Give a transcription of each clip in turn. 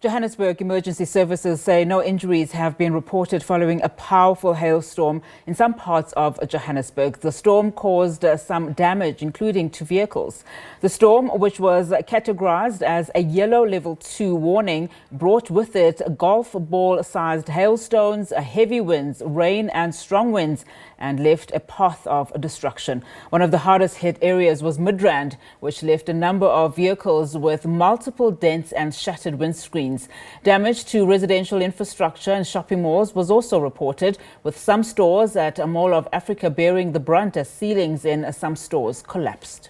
Johannesburg emergency services say no injuries have been reported following a powerful hailstorm in some parts of Johannesburg. The storm caused some damage, including to vehicles. The storm, which was categorized as a yellow level 2 warning, brought with it golf ball-sized hailstones, heavy winds, rain and strong winds, and left a path of destruction. One of the hardest hit areas was Midrand, which left a number of vehicles with multiple dents and shattered windscreens. Damage to residential infrastructure and shopping malls was also reported, with some stores at Mall of Africa bearing the brunt as ceilings in some stores collapsed.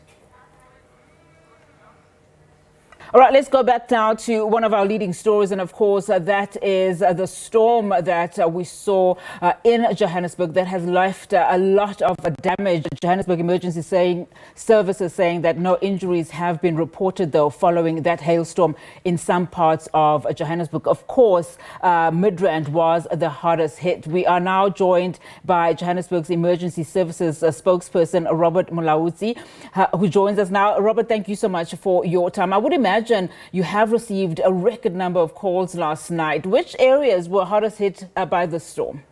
All right, let's go back now to one of our leading stories. And of course, that is the storm that we saw in Johannesburg that has left a lot of damage. Johannesburg emergency services saying that no injuries have been reported, though, following that hailstorm in some parts of Johannesburg. Of course, Midrand was the hardest hit. We are now joined by Johannesburg's emergency services spokesperson, Robert Mulaudzi, who joins us now. Robert, thank you so much for your time. I would imagine you have received a record number of calls last night. Which areas were hardest hit by the storm?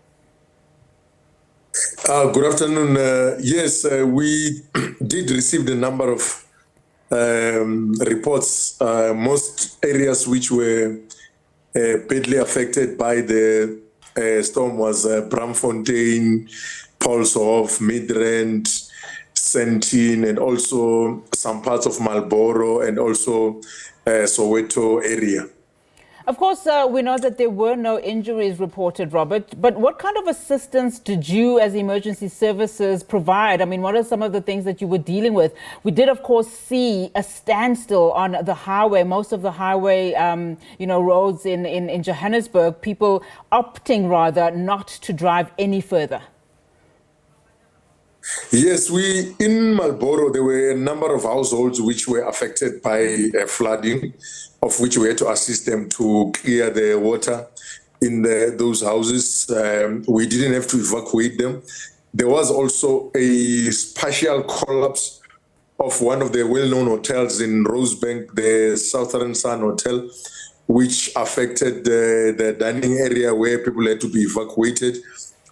Good afternoon. Yes, we did receive the number of reports. Most areas which were badly affected by the storm was Bramfontein, Paulshof, Midrand, Sentin, and also some parts of Marlborough and also Soweto area. Of course, we know that there were no injuries reported, Robert, but what kind of assistance did you as emergency services provide? I mean, what are some of the things that you were dealing with? We did, of course, see a standstill on the highway, most of the highway, roads in Johannesburg, people opting rather not to drive any further. Yes, in Marlborough, there were a number of households which were affected by flooding, of which we had to assist them to clear the water in those houses. We didn't have to evacuate them. There was also a partial collapse of one of the well-known hotels in Rosebank, the Southern Sun Hotel, which affected the dining area where people had to be evacuated.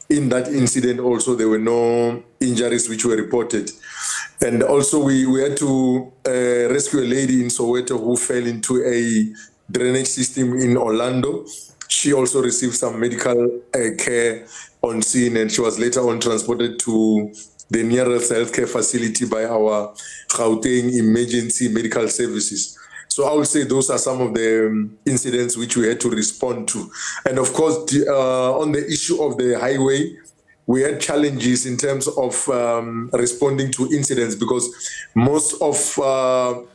In that incident, also, there were no injuries which were reported. And also, we had to rescue a lady in Soweto who fell into a drainage system in Orlando. She also received some medical care on scene, and she was later on transported to the nearest healthcare facility by our Gauteng Emergency Medical Services. So I would say those are some of the incidents which we had to respond to. And of course, on the issue of the highway, we had challenges in terms of responding to incidents because most of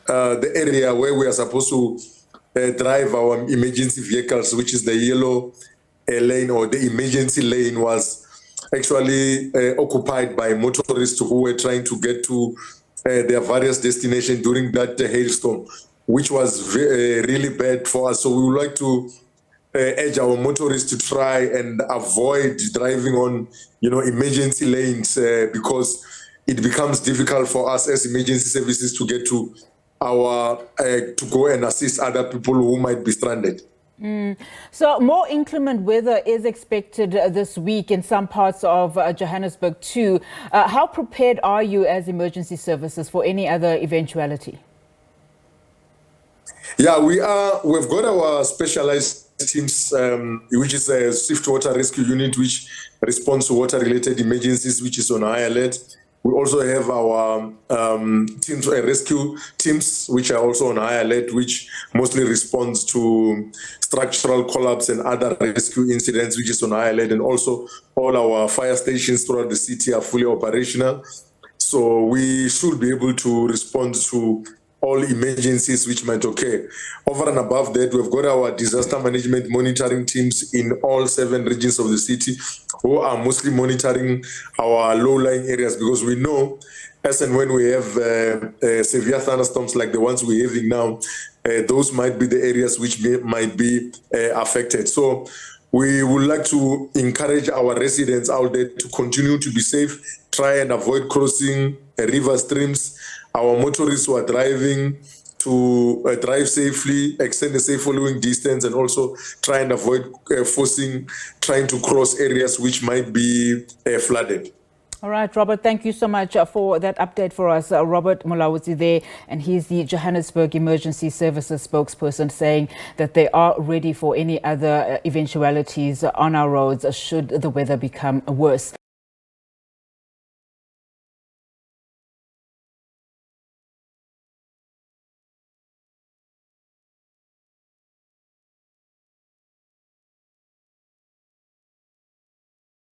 the area where we are supposed to drive our emergency vehicles, which is the yellow lane or the emergency lane, was actually occupied by motorists who were trying to get to their various destinations during that hailstorm, which was really bad for us. So we would like to urge our motorists to try and avoid driving on, emergency lanes because it becomes difficult for us as emergency services to get to to go and assist other people who might be stranded. So more inclement weather is expected this week in some parts of Johannesburg too. How prepared are you as emergency services for any other eventuality? Yeah, we've got our specialized teams, which is a swift water rescue unit, which responds to water-related emergencies, which is on high alert. We also have our rescue teams, which are also on high alert, which mostly responds to structural collapse and other rescue incidents, which is on high alert. And also all our fire stations throughout the city are fully operational. So we should be able to respond to all emergencies which might occur. Over and above that, we've got our disaster management monitoring teams in all 7 regions of the city who are mostly monitoring our low-lying areas because we know as and when we have severe thunderstorms like the ones we're having now, those might be the areas which might be affected. So we would like to encourage our residents out there to continue to be safe, try and avoid crossing river streams. Our motorists who are driving to drive safely, extend the safe following distance, and also try and avoid trying to cross areas which might be flooded. All right, Robert, thank you so much for that update for us. Robert Mulaudzi there, and he's the Johannesburg Emergency Services spokesperson, saying that they are ready for any other eventualities on our roads should the weather become worse.